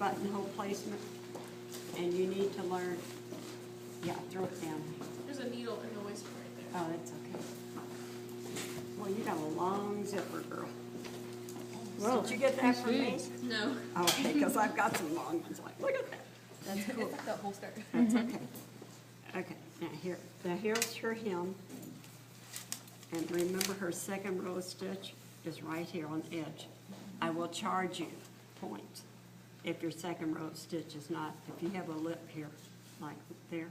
buttonhole placement, and you need to learn, yeah, throw it down. There's a needle in the waistband right there. Oh, that's okay. Well, you got a long zipper, girl. Did you get that from me? No. Okay, because I've got some long ones, like, look at that. That's cool. It's like that holster. That's okay. Okay, now here's her hem. And remember, her second row stitch is right here on the edge. I will charge you points if your second row stitch is not, if you have a lip here, like there,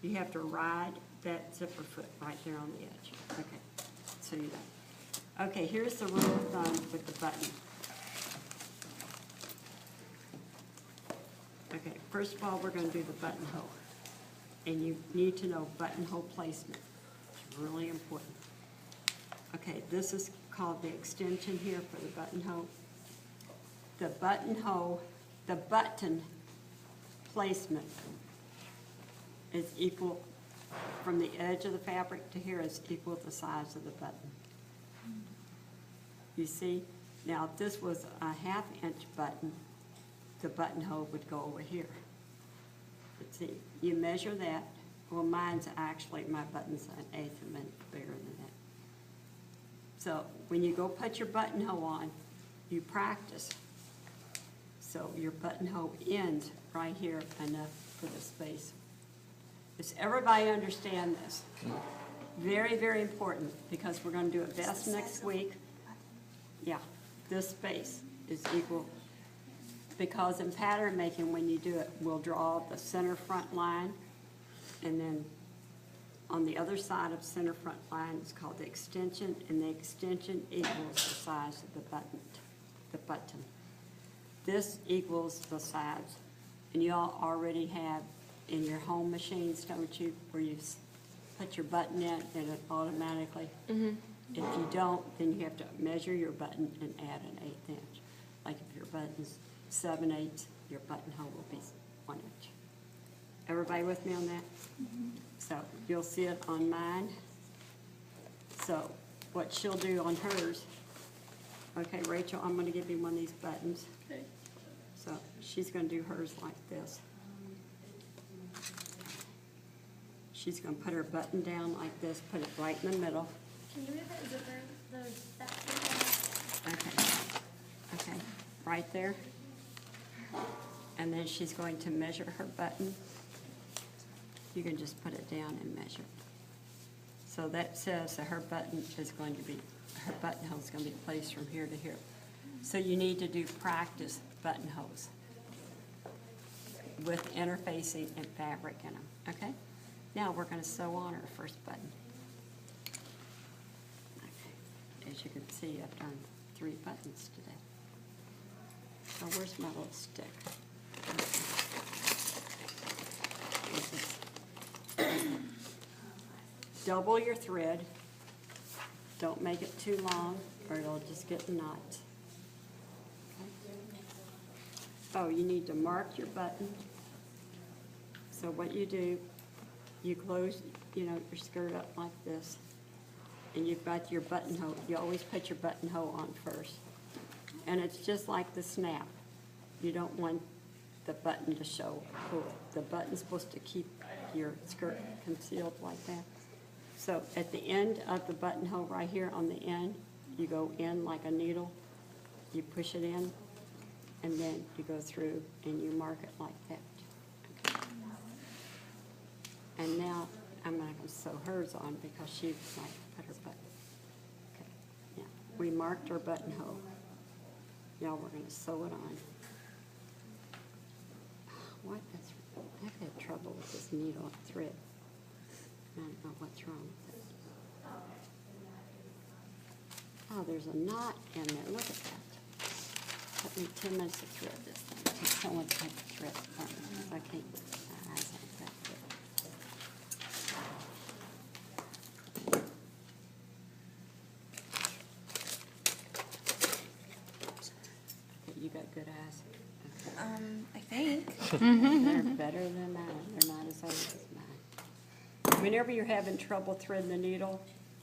you have to ride that zipper foot right there on the edge. Okay, so you know. Okay, here's the rule of thumb with the button. Okay, first of all, we're gonna do the buttonhole. And you need to know buttonhole placement. It's really important. Okay, this is called the extension here for the buttonhole. The buttonhole, the button placement is equal, from the edge of the fabric to here is equal to the size of the button. You see? Now, if this was a 1/2 inch button, the buttonhole would go over here. But see, you measure that. Well, mine's actually, my button's an 1/8 of an inch bigger than that. So when you go put your buttonhole on, you practice. So your buttonhole ends right here enough for the space. Does everybody understand this? Very, very important, because we're gonna do it best next week. Yeah, this space is equal, because in pattern making, when you do it, we'll draw the center front line, and then on the other side of center front line is called the extension, and the extension equals the size of the button. This equals the size, and you all already have in your home machines, don't you, where you put your button in and it automatically. If you don't, then you have to measure your button and add an 1/8 inch. Like if your button's 7/8, your buttonhole will be 1 inch. Everybody with me on that? So you'll see it on mine. So what she'll do on hers, okay, Rachel, I'm gonna give you one of these buttons. Okay. So she's gonna do hers like this. She's gonna put her button down like this, put it right in the middle. Can you move that zipper, that zipper? Okay, right there. And then she's going to measure her button. You can just put it down and measure. So that says that her button is going to be, her buttonhole is going to be placed from here to here. So you need to do practice buttonholes with interfacing and fabric in them, okay? Now we're going to sew on our first button. Okay. As you can see, I've done 3 buttons today. So where's my little stick? Double your thread. Don't make it too long or it'll just get knots. Oh, you need to mark your button. So what you do, you close, your skirt up like this, and you've got your buttonhole. You always put your buttonhole on first. And it's just like the snap. You don't want the button to show. The button's supposed to keep your skirt concealed like that. So at the end of the buttonhole right here on the end, you go in like a needle, you push it in, and then you go through and you mark it like that. Okay. And now I'm not going to sew hers on because she like put her button. Okay. Now we marked our buttonhole. Now we're going to sew it on. What is? I've had trouble with this needle and thread. I don't know what's wrong with it. Oh, there's a knot in there. Look at that. Took me 10 minutes to thread this thing. Take someone to take the thread from me because I can't get my eyes like that. Okay, you got good eyes. I think. They're better than mine. They're not as old as mine. Whenever you're having trouble threading the needle,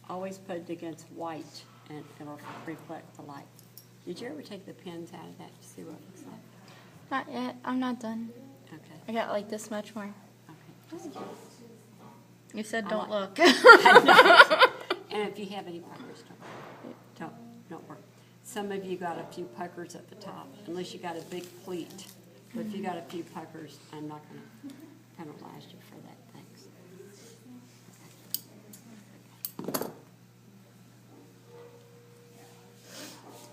always put it against white and it'll reflect the light. Did you ever take the pins out of that to see what it looks like? Not yet. I'm not done. Okay, I got like this much more. okay, just curious. You said I don't like- look. And if you have any puckers, don't worry. Some of you got a few puckers at the top, unless you got a big pleat. But if you got a few puckers, I'm not gonna penalize you for that, thanks.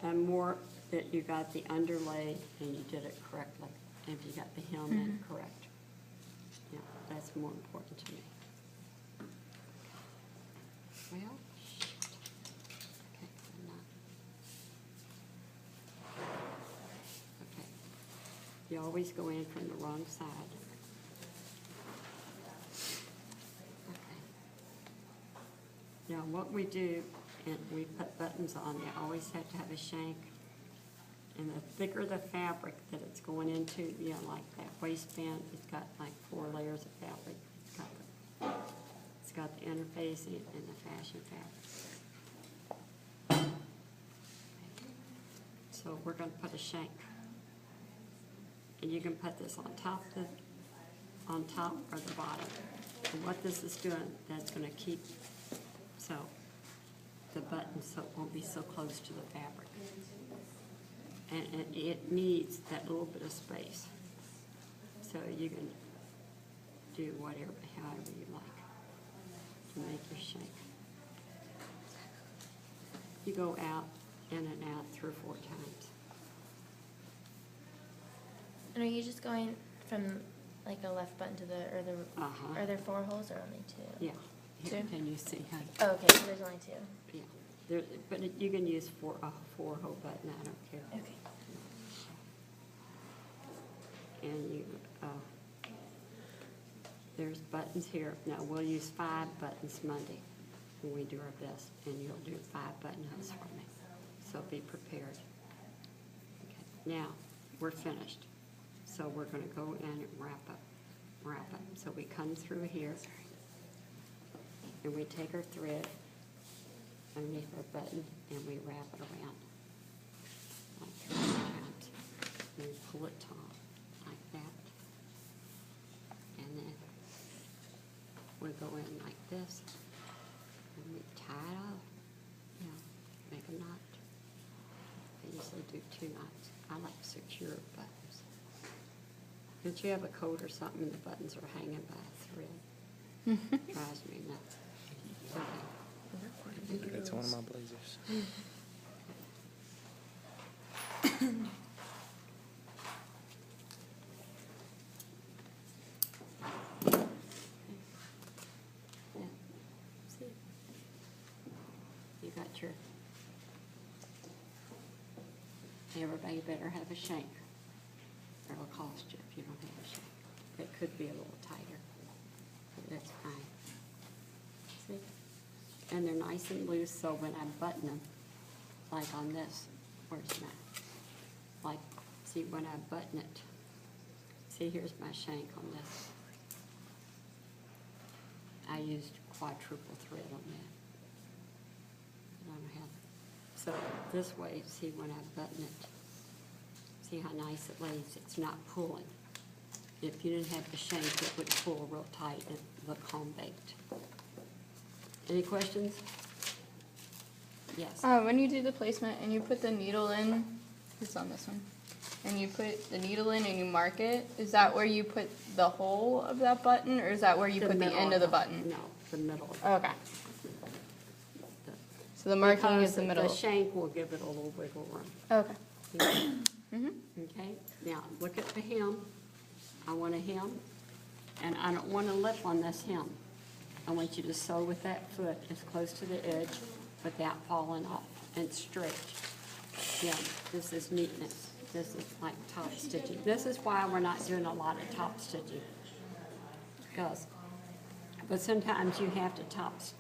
And more that you got the underlay and you did it correctly, and if you got the hem in correct. Yeah, that's more important to me. Well, shoot. Okay, I'm not. Okay. You always go in from the wrong side. Okay. Now, what we do, and we put buttons on, they always have to have a shank. And the thicker the fabric that it's going into, you know, like that waistband, it's got like 4 layers of fabric. It's got the interfacing and the fashion fabric. So we're gonna put a shank. And you can put this on top or the bottom. And what this is doing, that's gonna keep, so the button won't be so close to the fabric. And it needs that little bit of space. So you can do whatever, however you like to make your shank. You go out, in and out 3 or 4 times. And are you just going from like a left button to the, Uh-huh. are there 4 holes or only 2? Yeah. Two? Can you see how? Oh, okay, so there's only 2. Yeah. But you can use a 4-hole button, I don't care. Okay. And you, there's buttons here. Now, we'll use 5 buttons Monday when we do our best, and you'll do 5 buttonholes for me. So be prepared. Okay. Now, we're finished. So we're gonna go in and wrap up. So we come through here, and we take our thread underneath our button, and we wrap it around. Like 3 times. And we pull it taut, like that. And then we go in like this, and we tie it up, you know, make a knot. I usually do 2 knots. I like secure buttons. If you have a coat or something and the buttons are hanging by a thread, drives me nuts. Okay. That's one of my blazers. Yeah. See? You got your, everybody better have a shank, or it'll cost you if you don't have a shank. It could be a little tighter, but that's fine. See? And they're nice and loose, so when I button them, like on this, where's my, like, see, when I button it, see, here's my shank on this. I used quadruple thread on that. I don't have, so this way, see, when I button it, see how nice it lays, it's not pulling. If you didn't have the shank, it would pull real tight and look home-baked. Any questions? Yes. When you do the placement and you put the needle in, it's on this one, and you put the needle in and you mark it, is that where you put the hole of that button, or is that where you put the middle end of the button? No, the middle. Okay, The- so the marking because is the middle. The shank will give it a little wiggle room. Okay. Okay, now, look at the hem. I want a hem, and I don't want a lip on this hem. I want you to sew with that foot as close to the edge without falling off, and straight. Yeah, this is neatness. This is like top stitching. This is why we're not doing a lot of top stitching. But sometimes you have to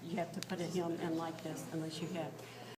you have to put a hem in like this unless you have